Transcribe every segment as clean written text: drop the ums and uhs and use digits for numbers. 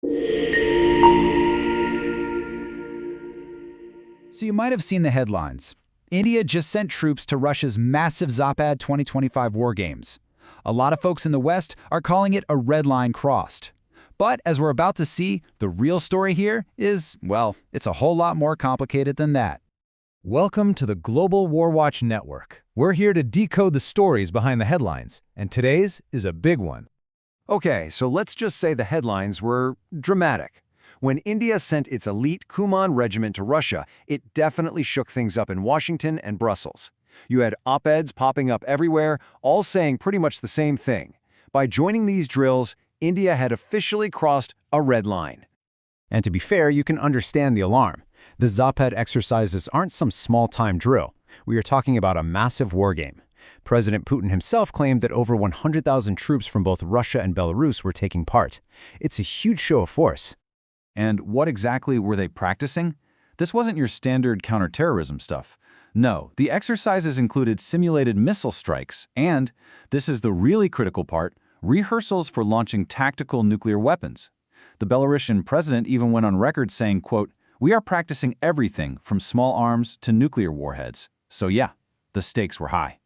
So you might have seen the headlines. India just sent troops to Russia's massive Zapad-2025 war games. A lot of folks in the West are calling it a red line crossed. But as we're about to see, the real story here is, well, it's a whole lot more complicated than that. Welcome to the Global War Watch Network. We're here to decode the stories behind the headlines, and today's is a big one. Okay, so let's just say the headlines were dramatic. When India sent its elite Kumaon Regiment to Russia, it definitely shook things up in Washington and Brussels. You had op-eds popping up everywhere, all saying pretty much the same thing. By joining these drills, India had officially crossed a red line. And to be fair, you can understand the alarm. The Zapad exercises aren't some small-time drill. We are talking about a massive war game. President Putin himself claimed that over 100,000 troops from both Russia and Belarus were taking part. It's a huge show of force. And what exactly were they practicing? This wasn't your standard counterterrorism stuff. No, the exercises included simulated missile strikes and, this is the really critical part, rehearsals for launching tactical nuclear weapons. The Belarusian president even went on record saying, quote, "We are practicing everything from small arms to nuclear warheads." So yeah, the stakes were high.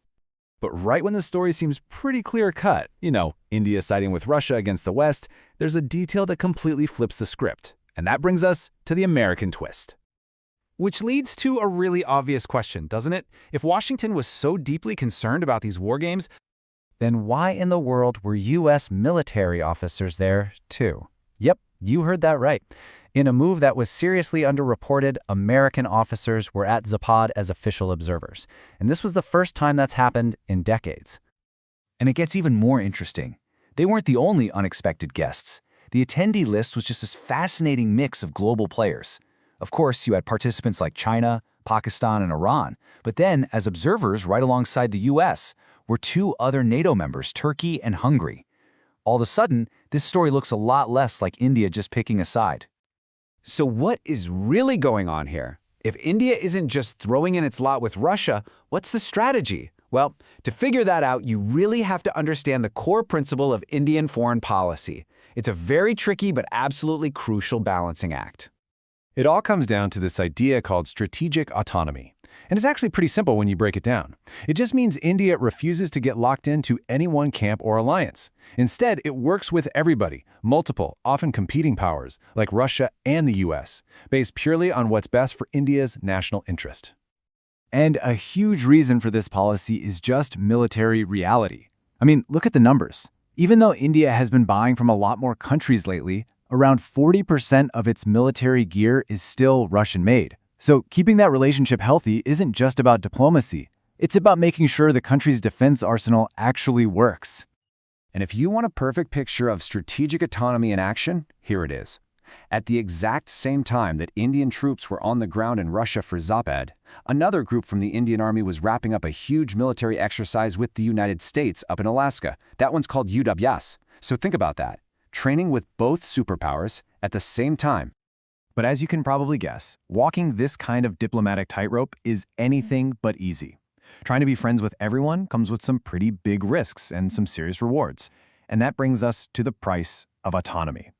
But right when the story seems pretty clear-cut, India siding with Russia against the West, there's a detail that completely flips the script. And that brings us to the American twist. Which leads to a really obvious question, doesn't it? If Washington was so deeply concerned about these war games, Then why in the world were U.S. military officers there, too? Yep, you heard that right. In a move that was seriously underreported, American officers were at Zapad as official observers. And this was the first time that's happened in decades. And it gets even more interesting. They weren't the only unexpected guests. The attendee list was just this fascinating mix of global players. Of course, you had participants like China, Pakistan, and Iran. But then, as observers right alongside the U.S., were two other NATO members, Turkey and Hungary. All of a sudden, this story looks a lot less like India just picking a side. So what is really going on here? If India isn't just throwing in its lot with Russia, what's the strategy? Well, to figure that out, you really have to understand the core principle of Indian foreign policy. It's a very tricky but absolutely crucial balancing act. It all comes down to this idea called strategic autonomy. And it's actually pretty simple when you break it down. It just means India refuses to get locked into any one camp or alliance. Instead, it works with everybody, multiple, often competing powers, like Russia and the US, based purely on what's best for India's national interest. And a huge reason for this policy is just military reality. I mean, look at the numbers. Even though India has been buying from a lot more countries lately, around 40% of its military gear is still Russian-made. So keeping that relationship healthy isn't just about diplomacy. It's about making sure the country's defense arsenal actually works. And if you want a perfect picture of strategic autonomy in action, here it is. At the exact same time that Indian troops were on the ground in Russia for Zapad, another group from the Indian Army was wrapping up a huge military exercise with the United States up in Alaska. That one's called UWS. So think about that. Training with both superpowers at the same time. But as you can probably guess, walking this kind of diplomatic tightrope is anything but easy. Trying to be friends with everyone comes with some pretty big risks and some serious rewards. And that brings us to the price of autonomy.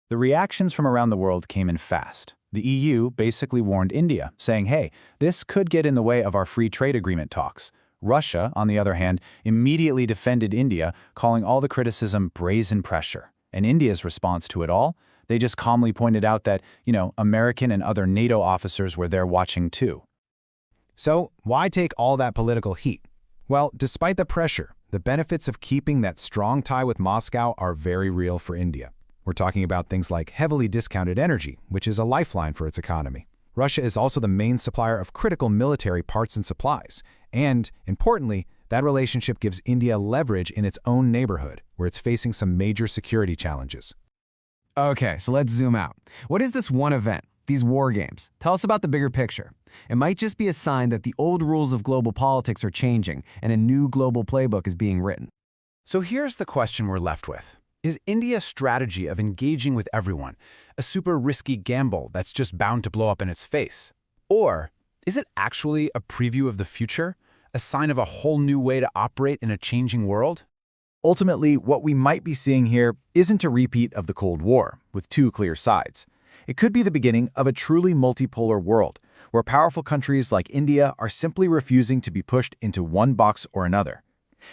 The reactions from around the world came in fast. The EU basically warned India, saying, hey, this could get in the way of our free trade agreement talks. Russia, on the other hand, immediately defended India, calling all the criticism brazen pressure. And India's response to it all? They just calmly pointed out that, American and other NATO officers were there watching too. So why take all that political heat? Well, despite the pressure, the benefits of keeping that strong tie with Moscow are very real for India. We're talking about things like heavily discounted energy, which is a lifeline for its economy. Russia is also the main supplier of critical military parts and supplies. And, importantly, that relationship gives India leverage in its own neighborhood, where it's facing some major security challenges. Okay, so let's zoom out. What is this one event, these war games? Tell us about the bigger picture. It might just be a sign that the old rules of global politics are changing and a new global playbook is being written. So here's the question we're left with. Is India's strategy of engaging with everyone a super risky gamble that's just bound to blow up in its face? Or is it actually a preview of the future, a sign of a whole new way to operate in a changing world? Ultimately, what we might be seeing here isn't a repeat of the Cold War, with two clear sides. It could be the beginning of a truly multipolar world, where powerful countries like India are simply refusing to be pushed into one box or another.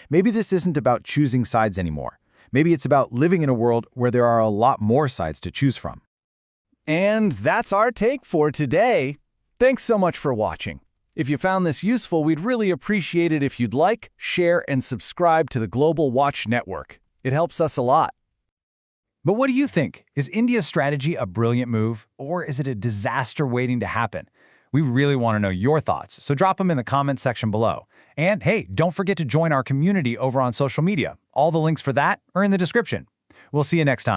Maybe this isn't about choosing sides anymore. Maybe it's about living in a world where there are a lot more sides to choose from. And that's our take for today. Thanks so much for watching. If you found this useful, we'd really appreciate it if you'd like, share, and subscribe to the Global Watch Network. It helps us a lot. But what do you think? Is India's strategy a brilliant move, or is it a disaster waiting to happen? We really want to know your thoughts, so drop them in the comments section below. And hey, don't forget to join our community over on social media. All the links for that are in the description. We'll see you next time.